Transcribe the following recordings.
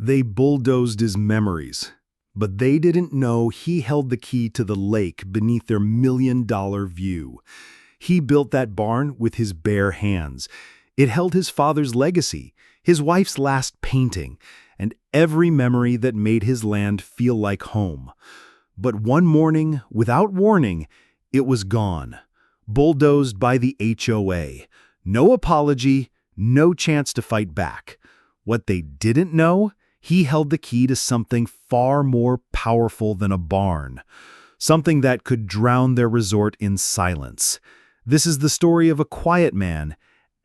They bulldozed his memories, but they didn't know he held the key to the lake beneath their million-dollar view. He built that barn with his bare hands. It held his father's legacy, his wife's last painting, and every memory that made his land feel like home. But one morning, without warning, it was gone, bulldozed by the HOA. No apology, no chance to fight back. What they didn't know, he held the key to something far more powerful than a barn, something that could drown their resort in silence. This is the story of a quiet man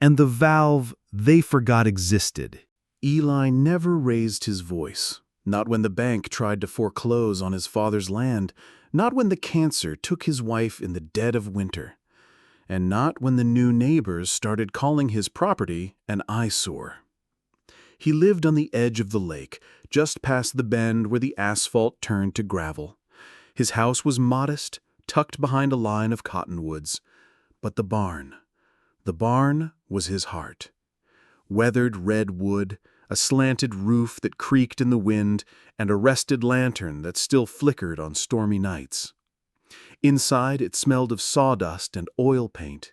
and the valve they forgot existed. Eli never raised his voice, not when the bank tried to foreclose on his father's land, not when the cancer took his wife in the dead of winter, and not when the new neighbors started calling his property an eyesore. He lived on the edge of the lake, just past the bend where the asphalt turned to gravel. His house was modest, tucked behind a line of cottonwoods. But the barn was his heart. Weathered red wood, a slanted roof that creaked in the wind, and a rusted lantern that still flickered on stormy nights. Inside, it smelled of sawdust and oil paint.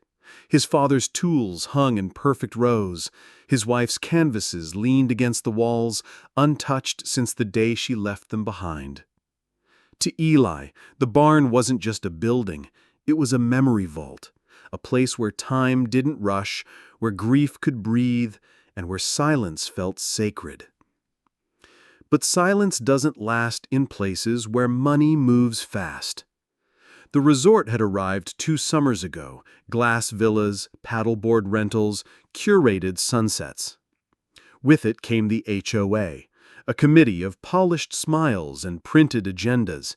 His father's tools hung in perfect rows. His wife's canvases leaned against the walls, untouched since the day she left them behind. To Eli, the barn wasn't just a building, it was a memory vault, a place where time didn't rush, where grief could breathe, and where silence felt sacred. But silence doesn't last in places where money moves fast. The resort had arrived 2 summers ago, glass villas, paddleboard rentals, curated sunsets. With it came the HOA, a committee of polished smiles and printed agendas.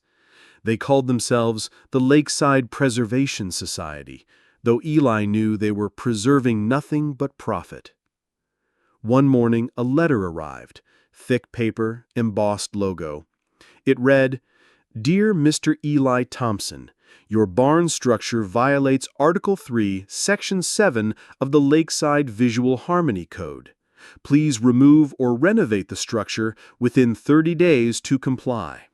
They called themselves the Lakeside Preservation Society, though Eli knew they were preserving nothing but profit. One morning, a letter arrived, thick paper, embossed logo. It read, "Dear Mr. Eli Thompson, your barn structure violates Article 3, Section 7 of the Lakeside Visual Harmony Code. Please remove or renovate the structure within 30 days to comply."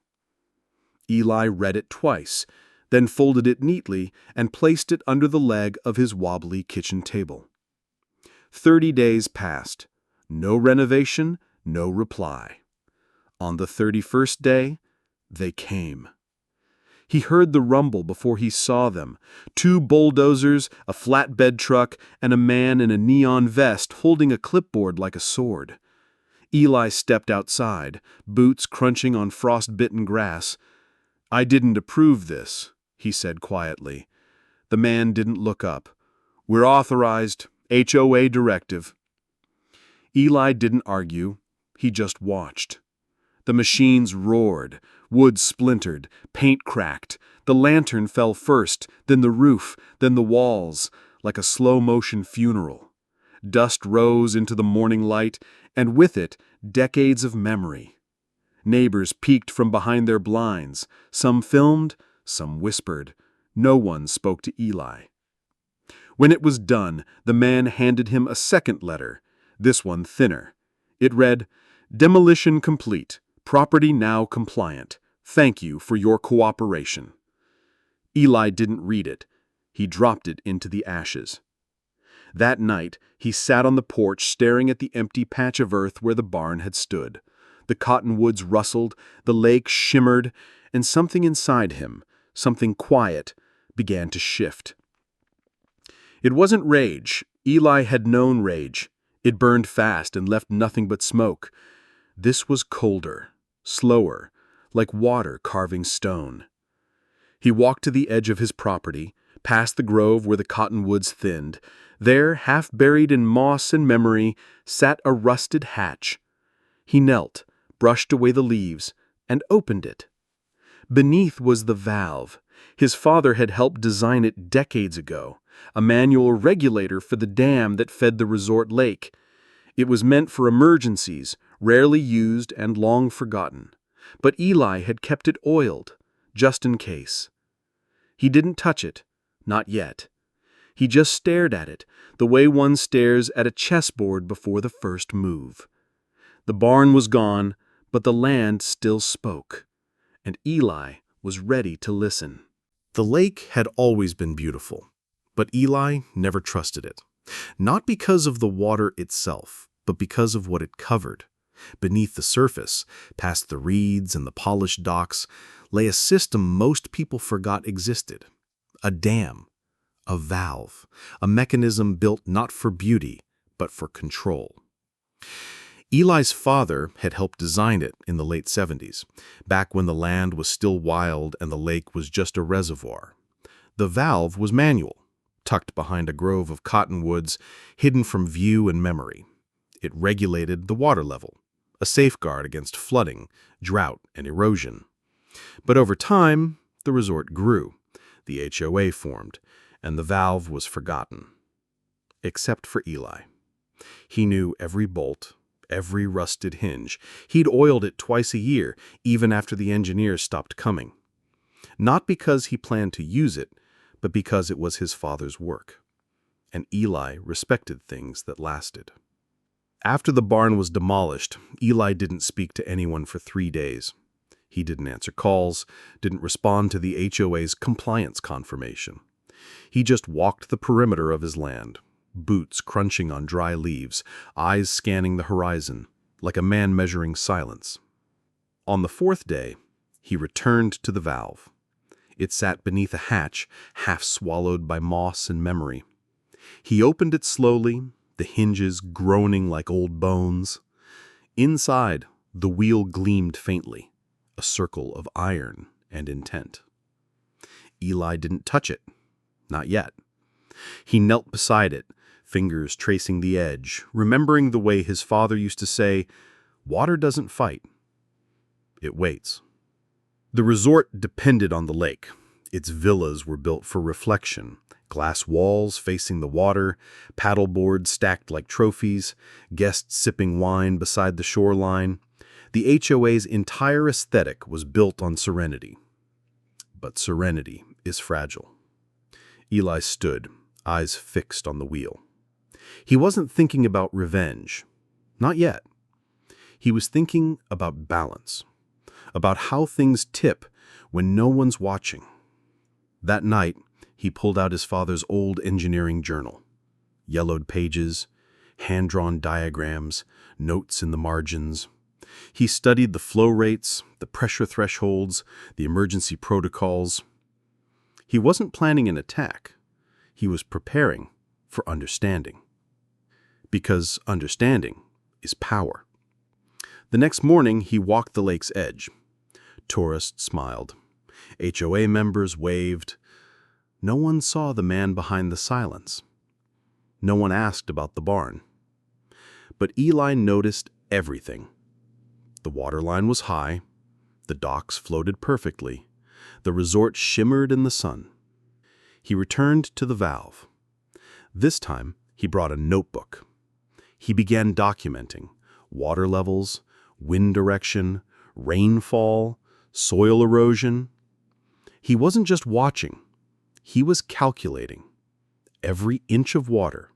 Eli read it twice, then folded it neatly and placed it under the leg of his wobbly kitchen table. 30 days passed. No renovation, no reply. On the 31st day, they came. He heard the rumble before he saw them. 2 bulldozers, a flatbed truck, and a man in a neon vest holding a clipboard like a sword. Eli stepped outside, boots crunching on frost-bitten grass. "I didn't approve this," he said quietly. The man didn't look up. "We're authorized. HOA directive." Eli didn't argue. He just watched. The machines roared, wood splintered, paint cracked. The lantern fell first, then the roof, then the walls, like a slow-motion funeral. Dust rose into the morning light, and with it, decades of memory. Neighbors peeked from behind their blinds. Some filmed, some whispered. No one spoke to Eli. When it was done, the man handed him a second letter, this one thinner. It read, "Demolition complete. Property now compliant. Thank you for your cooperation." Eli didn't read it. He dropped it into the ashes. That night, he sat on the porch staring at the empty patch of earth where the barn had stood. The cottonwoods rustled, the lake shimmered, and something inside him, something quiet, began to shift. It wasn't rage. Eli had known rage. It burned fast and left nothing but smoke. This was colder, slower, like water carving stone. He walked to the edge of his property, past the grove where the cottonwoods thinned. There, half buried in moss and memory, sat a rusted hatch. He knelt, brushed away the leaves, and opened it. Beneath was the valve. His father had helped design it decades ago, a manual regulator for the dam that fed the resort lake. It was meant for emergencies, rarely used and long forgotten. But Eli had kept it oiled, just in case. He didn't touch it, not yet. He just stared at it, the way one stares at a chessboard before the first move. The barn was gone, But the land still spoke, and Eli was ready to listen. The lake had always been beautiful, but Eli never trusted it. Not because of the water itself, but because of what it covered. Beneath the surface, past the reeds and the polished docks, lay a system most people forgot existed. A dam, a valve, a mechanism built not for beauty, but for control. Eli's father had helped design it in the late 70s, back when the land was still wild and the lake was just a reservoir. The valve was manual, tucked behind a grove of cottonwoods, hidden from view and memory. It regulated the water level, a safeguard against flooding, drought, and erosion. But over time, the resort grew, the HOA formed, and the valve was forgotten. Except for Eli. He knew every bolt, every rusted hinge. He'd oiled it twice a year, even after the engineers stopped coming. Not because he planned to use it, but because it was his father's work. And Eli respected things that lasted. After the barn was demolished, Eli didn't speak to anyone for 3 days. He didn't answer calls, didn't respond to the HOA's compliance confirmation. He just walked the perimeter of his land, boots crunching on dry leaves, eyes scanning the horizon, like a man measuring silence. On the 4th day, he returned to the valve. It sat beneath a hatch, half swallowed by moss and memory. He opened it slowly, the hinges groaning like old bones. Inside, the wheel gleamed faintly, a circle of iron and intent. Eli didn't touch it. Not yet. He knelt beside it, fingers tracing the edge, remembering the way his father used to say, "Water doesn't fight. It waits." The resort depended on the lake. Its villas were built for reflection, glass walls facing the water, paddleboards stacked like trophies, guests sipping wine beside the shoreline. The HOA's entire aesthetic was built on serenity. But serenity is fragile. Eli stood, eyes fixed on the wheel. He wasn't thinking about revenge. Not yet. He was thinking about balance, about how things tip when no one's watching. That night, he pulled out his father's old engineering journal. Yellowed pages, hand-drawn diagrams, notes in the margins. He studied the flow rates, the pressure thresholds, the emergency protocols. He wasn't planning an attack. He was preparing for understanding. Because understanding is power. The next morning, he walked the lake's edge. Tourists smiled. HOA members waved. No one saw the man behind the silence. No one asked about the barn. But Eli noticed everything. The waterline was high. The docks floated perfectly. The resort shimmered in the sun. He returned to the valve. This time, he brought a notebook. He began documenting water levels, wind direction, rainfall, soil erosion. He wasn't just watching. He was calculating. Every inch of water,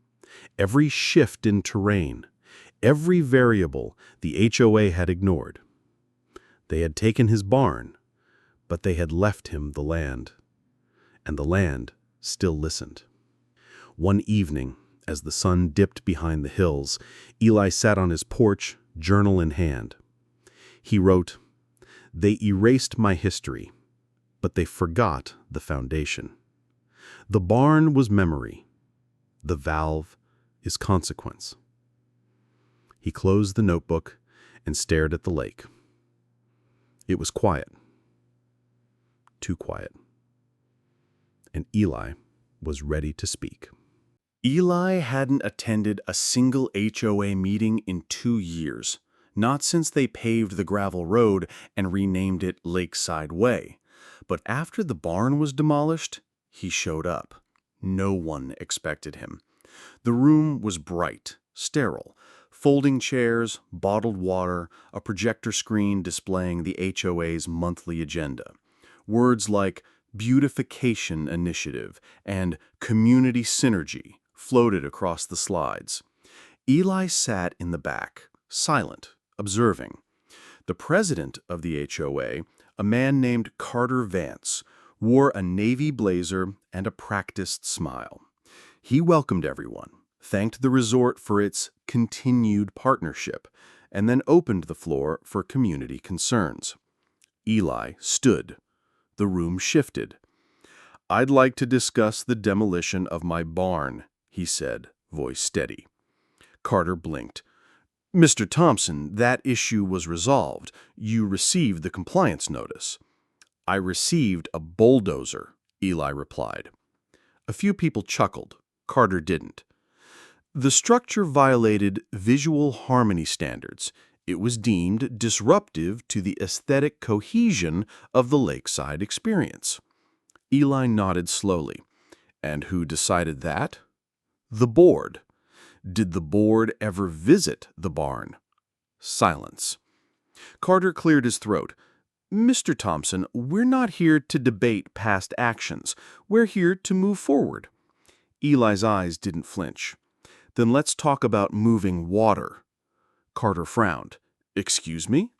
every shift in terrain, every variable the HOA had ignored. They had taken his barn, but they had left him the land. And the land still listened. One evening, as the sun dipped behind the hills, Eli sat on his porch, journal in hand. He wrote, "They erased my history, but they forgot the foundation. The barn was memory. The valve is consequence." He closed the notebook and stared at the lake. It was quiet. Too quiet. And Eli was ready to speak. Eli hadn't attended a single HOA meeting in 2 years, not since they paved the gravel road and renamed it Lakeside Way. But after the barn was demolished, he showed up. No one expected him. The room was bright, sterile, folding chairs, bottled water, a projector screen displaying the HOA's monthly agenda. Words like beautification initiative and community synergy floated across the slides. Eli sat in the back, silent, observing. The president of the HOA, a man named Carter Vance, wore a navy blazer and a practiced smile. He welcomed everyone, thanked the resort for its continued partnership, and then opened the floor for community concerns. Eli stood. The room shifted. "I'd like to discuss the demolition of my barn," he said, voice steady. Carter blinked. "Mr. Thompson, that issue was resolved. You received the compliance notice." "I received a bulldozer," Eli replied. A few people chuckled. Carter didn't. The structure violated visual harmony standards. It was deemed disruptive to the aesthetic cohesion of the lakeside experience. Eli nodded slowly. "And who decided that?" "The board." "Did the board ever visit the barn?" Silence. Carter cleared his throat. "Mr. Thompson, we're not here to debate past actions. We're here to move forward." Eli's eyes didn't flinch. "Then let's talk about moving water." Carter frowned. "Excuse me?"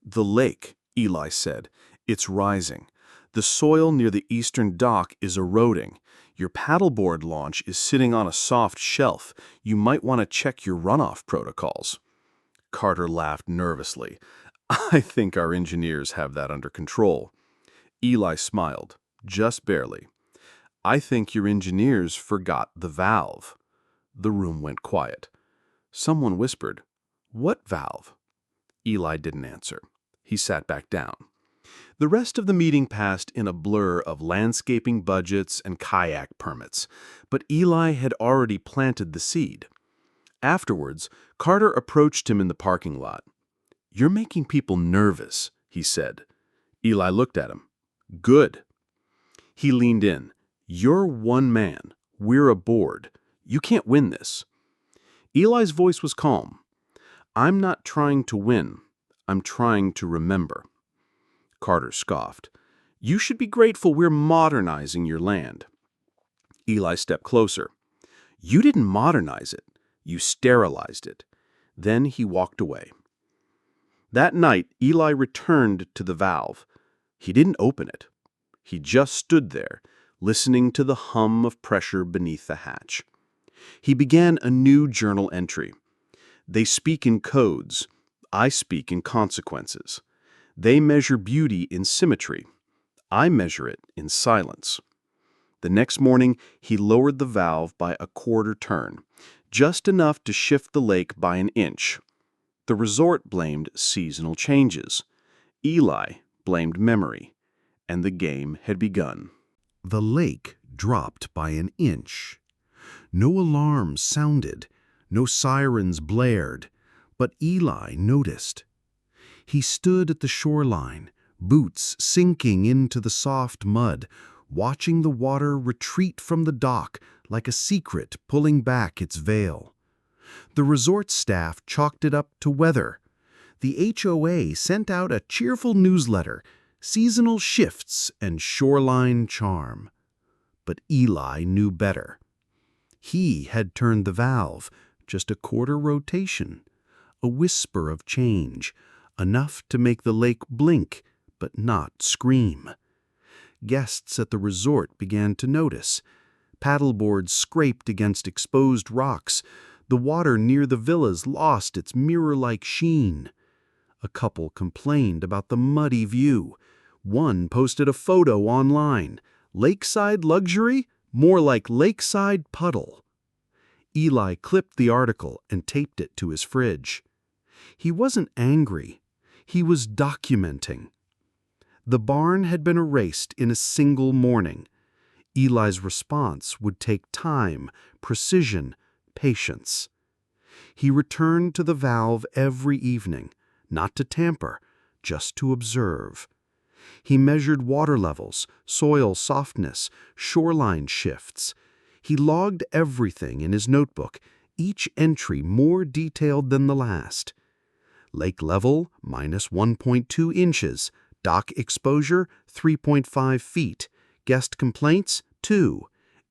"The lake," Eli said. "It's rising. The soil near the eastern dock is eroding. Your paddleboard launch is sitting on a soft shelf. You might want to check your runoff protocols." Carter laughed nervously. "I think our engineers have that under control." Eli smiled, just barely. "I think your engineers forgot the valve." The room went quiet. Someone whispered, "What valve?" Eli didn't answer. He sat back down. The rest of the meeting passed in a blur of landscaping budgets and kayak permits, but Eli had already planted the seed. Afterwards, Carter approached him in the parking lot. "You're making people nervous," he said. Eli looked at him. "Good." He leaned in. "You're one man. We're a board. You can't win this." Eli's voice was calm. "I'm not trying to win. I'm trying to remember." Carter scoffed. "You should be grateful we're modernizing your land." Eli stepped closer. "You didn't modernize it. You sterilized it." Then he walked away. That night, Eli returned to the valve. He didn't open it. He just stood there, listening to the hum of pressure beneath the hatch. He began a new journal entry. "They speak in codes. I speak in consequences. They measure beauty in symmetry. I measure it in silence." The next morning, he lowered the valve by a quarter turn, just enough to shift the lake by an inch. The resort blamed seasonal changes. Eli blamed memory, and the game had begun. The lake dropped by an inch. No alarms sounded, no sirens blared, but Eli noticed. He stood at the shoreline, boots sinking into the soft mud, watching the water retreat from the dock like a secret pulling back its veil. The resort staff chalked it up to weather. The HOA sent out a cheerful newsletter, seasonal shifts and shoreline charm. But Eli knew better. He had turned the valve, just a quarter rotation, a whisper of change, enough to make the lake blink, but not scream. Guests at the resort began to notice. Paddleboards scraped against exposed rocks. The water near the villas lost its mirror-like sheen. A couple complained about the muddy view. One posted a photo online. "Lakeside luxury? More like lakeside puddle." Eli clipped the article and taped it to his fridge. He wasn't angry. He was documenting. The barn had been erased in a single morning. Eli's response would take time, precision, patience. He returned to the valve every evening, not to tamper, just to observe. He measured water levels, soil softness, shoreline shifts. He logged everything in his notebook, each entry more detailed than the last. Lake level, minus 1.2 inches. Dock exposure, 3.5 feet. Guest complaints, 2.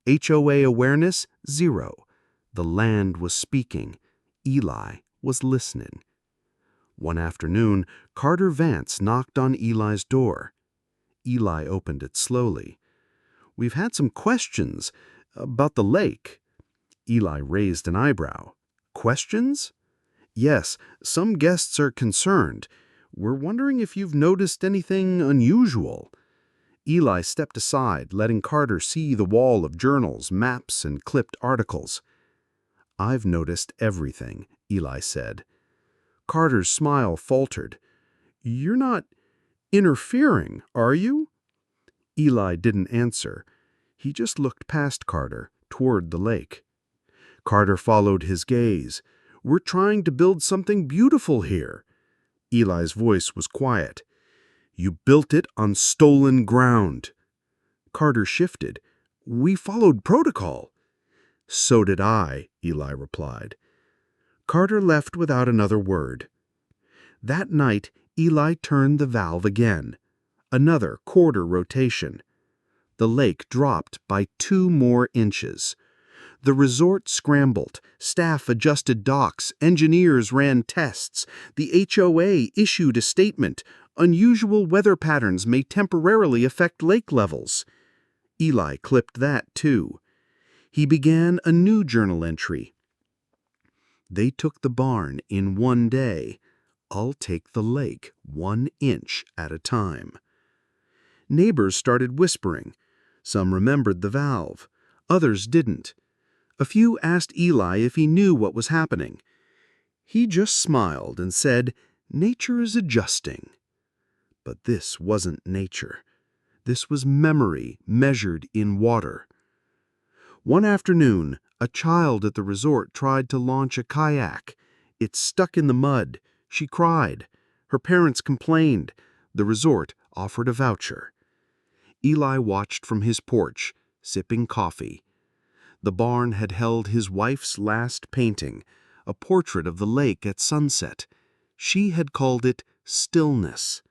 HOA awareness, 0. The land was speaking. Eli was listening. One afternoon, Carter Vance knocked on Eli's door. Eli opened it slowly. "We've had some questions about the lake." Eli raised an eyebrow. "Questions?" "Yes, some guests are concerned. We're wondering if you've noticed anything unusual." Eli stepped aside, letting Carter see the wall of journals, maps, and clipped articles. "I've noticed everything," Eli said. Carter's smile faltered. "You're not interfering, are you?" Eli didn't answer. He just looked past Carter, toward the lake. Carter followed his gaze. "We're trying to build something beautiful here." Eli's voice was quiet. "You built it on stolen ground." Carter shifted. "We followed protocol." "So did I," Eli replied. Carter left without another word. That night, Eli turned the valve again. Another quarter rotation. The lake dropped by 2 more inches. The resort scrambled, staff adjusted docks, engineers ran tests, the HOA issued a statement, unusual weather patterns may temporarily affect lake levels. Eli clipped that too. He began a new journal entry. "They took the barn in 1 day. I'll take the lake 1 inch at a time." Neighbors started whispering. Some remembered the valve. Others didn't. A few asked Eli if he knew what was happening. He just smiled and said, "Nature is adjusting." But this wasn't nature. This was memory measured in water. One afternoon, a child at the resort tried to launch a kayak. It stuck in the mud. She cried. Her parents complained. The resort offered a voucher. Eli watched from his porch, sipping coffee. The barn had held his wife's last painting, a portrait of the lake at sunset. She had called it stillness.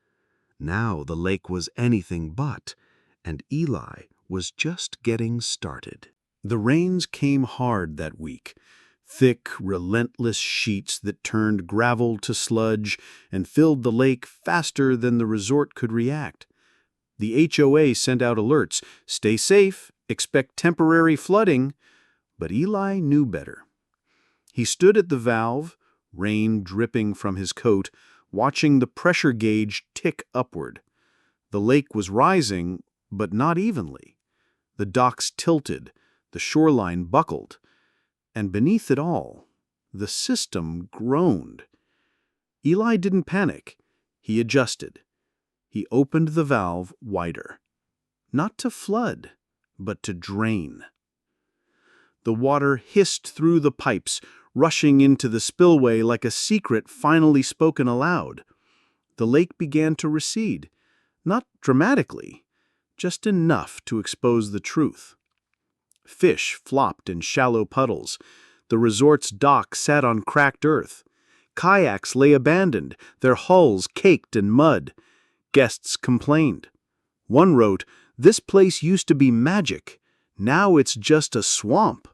Now the lake was anything but, and Eli was just getting started. The rains came hard that week. Thick, relentless sheets that turned gravel to sludge and filled the lake faster than the resort could react. The HOA sent out alerts, "Stay safe, expect temporary flooding," but Eli knew better. He stood at the valve, rain dripping from his coat, watching the pressure gauge tick upward. The lake was rising, but not evenly. The docks tilted, the shoreline buckled, and beneath it all, the system groaned. Eli didn't panic. He adjusted. He opened the valve wider. Not to flood, but to drain. The water hissed through the pipes, rushing into the spillway like a secret finally spoken aloud. The lake began to recede, not dramatically, just enough to expose the truth. Fish flopped in shallow puddles. The resort's dock sat on cracked earth. Kayaks lay abandoned, their hulls caked in mud. Guests complained. One wrote, "This place used to be magic. Now it's just a swamp."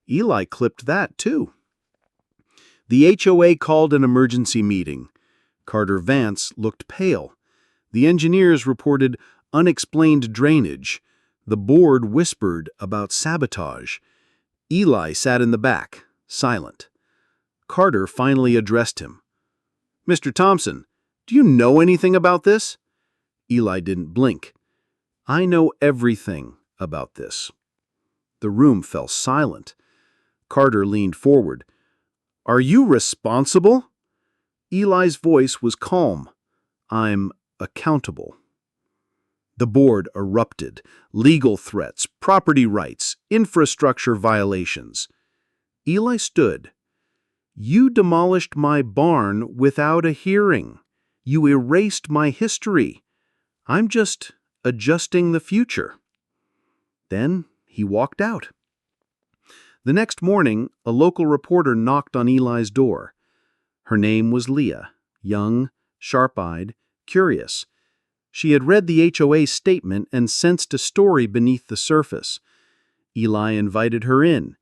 Eli clipped that too. The HOA called an emergency meeting. Carter Vance looked pale. The engineers reported unexplained drainage. The board whispered about sabotage. Eli sat in the back, silent. Carter finally addressed him. "Mr. Thompson, do you know anything about this?" Eli didn't blink. "I know everything about this." The room fell silent. Carter leaned forward. "Are you responsible?" Eli's voice was calm. "I'm accountable." The board erupted. Legal threats, property rights, infrastructure violations. Eli stood. "You demolished my barn without a hearing. You erased my history. I'm just adjusting the future." Then he walked out. The next morning, a local reporter knocked on Eli's door. Her name was Leah, young, sharp-eyed, curious. She had read the HOA statement and sensed a story beneath the surface. Eli invited her in.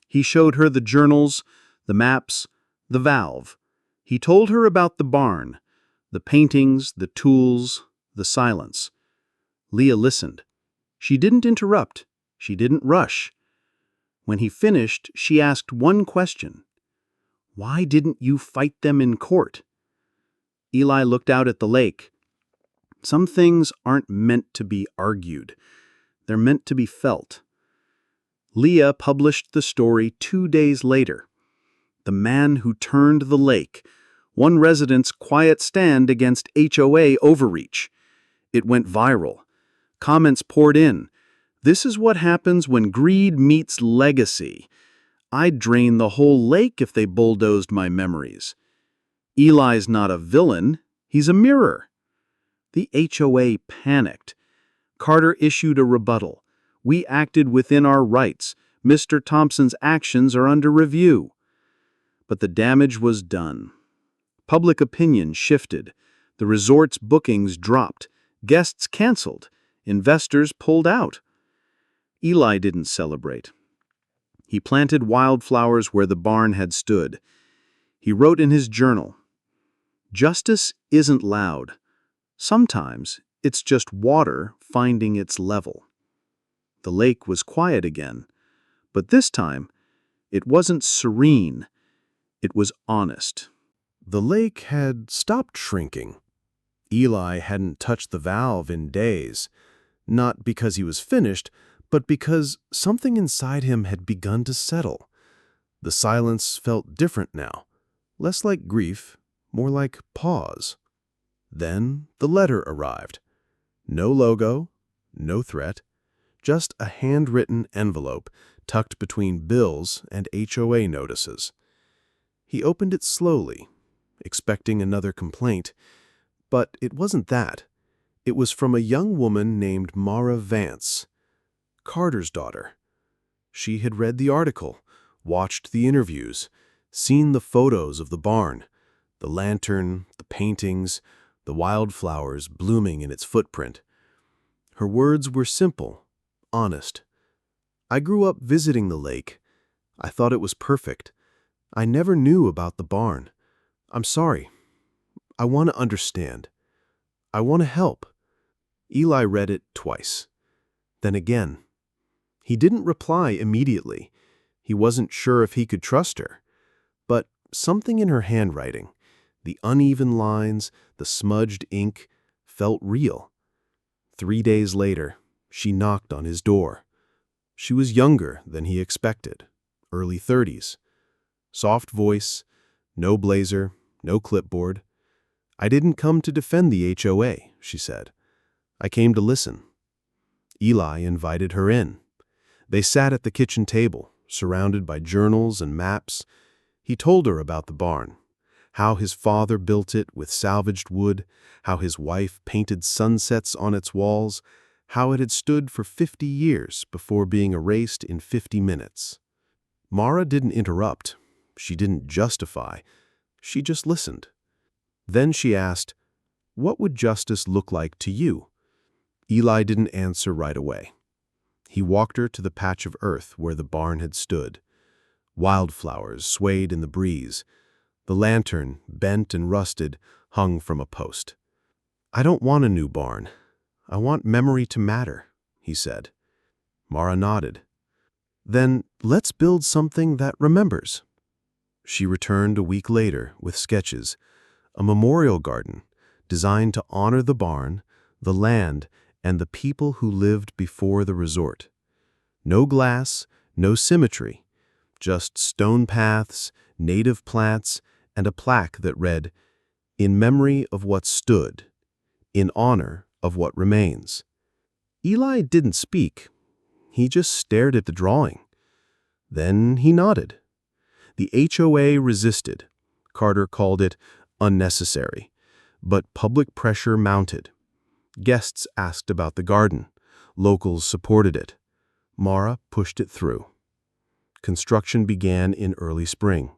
He showed her the journals, the maps, the valve. He told her about the barn, the paintings, the tools, the silence. Leah listened. She didn't interrupt. She didn't rush. When he finished, she asked one question. Why didn't you fight them in court? Eli looked out at the lake. Some things aren't meant to be argued. They're meant to be felt. Leah published the story 2 days later. The Man Who Turned the Lake, one resident's quiet stand against HOA overreach. It went viral. Comments poured in. This is what happens when greed meets legacy. I'd drain the whole lake if they bulldozed my memories. Eli's not a villain. He's a mirror. The HOA panicked. Carter issued a rebuttal. We acted within our rights. Mr. Thompson's actions are under review. But the damage was done. Public opinion shifted. The resort's bookings dropped. Guests canceled. Investors pulled out. Eli didn't celebrate. He planted wildflowers where the barn had stood. He wrote in his journal, "Justice isn't loud. Sometimes it's just water finding its level." The lake was quiet again, but this time it wasn't serene. It was honest. The lake had stopped shrinking. Eli hadn't touched the valve in days, not because he was finished, but because something inside him had begun to settle. The silence felt different now, less like grief, more like pause. Then the letter arrived. No logo, no threat, just a handwritten envelope tucked between bills and HOA notices. He opened it slowly, expecting another complaint, but it wasn't that. It was from a young woman named Mara Vance, Carter's daughter. She had read the article, watched the interviews, seen the photos of the barn, the lantern, the paintings, the wildflowers blooming in its footprint. Her words were simple, honest. I grew up visiting the lake. I thought it was perfect. I never knew about the barn. I'm sorry. I want to understand. I want to help. Eli read it twice. Then again. He didn't reply immediately. He wasn't sure if he could trust her. But something in her handwriting, the uneven lines, the smudged ink, felt real. 3 days later, she knocked on his door. She was younger than he expected, early 30s. Soft voice, no blazer, no clipboard. I didn't come to defend the HOA, she said. I came to listen. Eli invited her in. They sat at the kitchen table, surrounded by journals and maps. He told her about the barn, how his father built it with salvaged wood, how his wife painted sunsets on its walls, how it had stood for 50 years before being erased in 50 minutes. Mara didn't interrupt. She didn't justify. She just listened. Then she asked, "What would justice look like to you?" Eli didn't answer right away. He walked her to the patch of earth where the barn had stood. Wildflowers swayed in the breeze. The lantern, bent and rusted, hung from a post. "I don't want a new barn. I want memory to matter," he said. Mara nodded. "Then let's build something that remembers." She returned a week later with sketches, a memorial garden designed to honor the barn, the land, and the people who lived before the resort. No glass, no symmetry, just stone paths, native plants, and a plaque that read, "In memory of what stood, in honor of what remains." Eli didn't speak. He just stared at the drawing. Then he nodded. The HOA resisted. Carter called it unnecessary, but public pressure mounted. Guests asked about the garden. Locals supported it. Mara pushed it through. Construction began in early spring.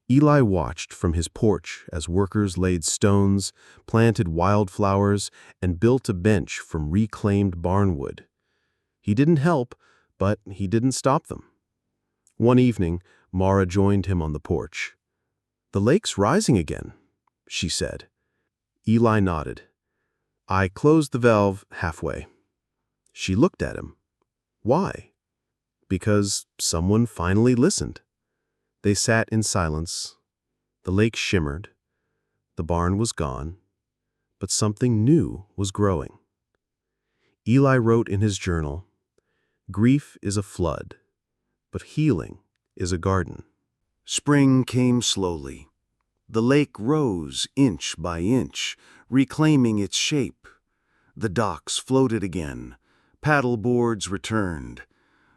Eli watched from his porch as workers laid stones, planted wildflowers, and built a bench from reclaimed barnwood. He didn't help, but he didn't stop them. One evening, Mara joined him on the porch. "The lake's rising again," she said. Eli nodded. "I closed the valve halfway." She looked at him. "Why?" "Because someone finally listened." They sat in silence. The lake shimmered. The barn was gone. But something new was growing. Eli wrote in his journal, "Grief is a flood, but healing is a garden." Spring came slowly. The lake rose inch by inch, reclaiming its shape. The docks floated again. Paddle boards returned.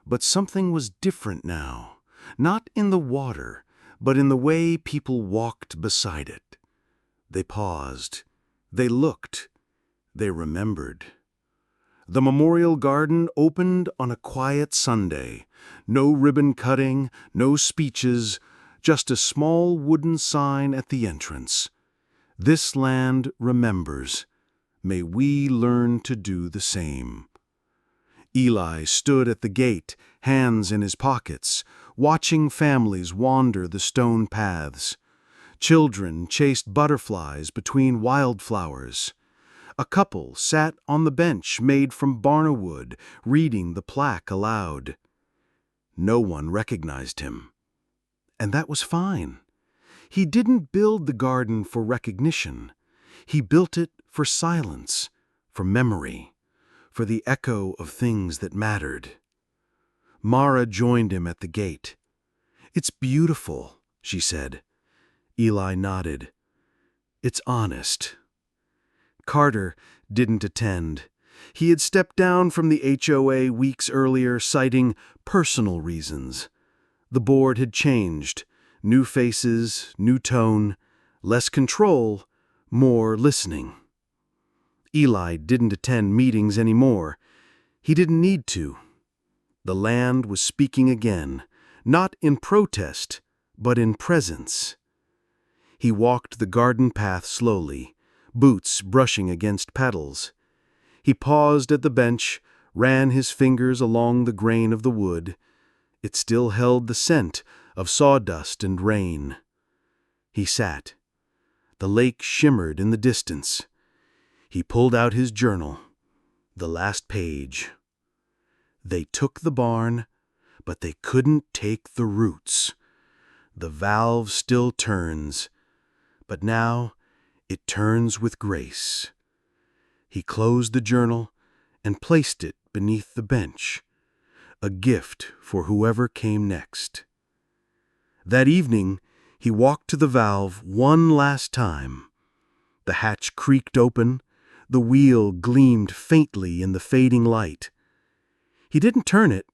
But something was different now, not in the water, but in the way people walked beside it. They paused. They looked. They remembered. The memorial garden opened on a quiet Sunday. No ribbon cutting, no speeches, just a small wooden sign at the entrance. "This land remembers. May we learn to do the same." Eli stood at the gate, hands in his pockets, watching families wander the stone paths. Children chased butterflies between wildflowers. A couple sat on the bench made from barnawood, reading the plaque aloud. No one recognized him. And that was fine. He didn't build the garden for recognition. He built it for silence, for memory, for the echo of things that mattered. Mara joined him at the gate. "It's beautiful," she said. Eli nodded. "It's honest." Carter didn't attend. He had stepped down from the HOA weeks earlier, citing personal reasons. The board had changed. New faces, new tone, less control, more listening. Eli didn't attend meetings anymore. He didn't need to. The land was speaking again, not in protest, but in presence. He walked the garden path slowly, boots brushing against petals. He paused at the bench, ran his fingers along the grain of the wood. It still held the scent of sawdust and rain. He sat. The lake shimmered in the distance. He pulled out his journal. The last page. They took the barn, but they couldn't take the roots. The valve still turns, but now it turns with grace. He closed the journal and placed it beneath the bench, a gift for whoever came next. That evening, he walked to the valve one last time. The hatch creaked open. The wheel gleamed faintly in the fading light. He didn't turn it.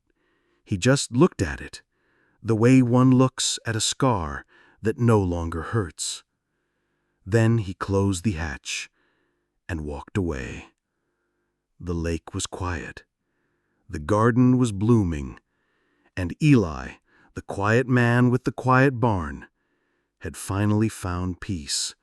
He just looked at it, the way one looks at a scar that no longer hurts. Then he closed the hatch and walked away. The lake was quiet. The garden was blooming. And Eli, the quiet man with the quiet barn, had finally found peace.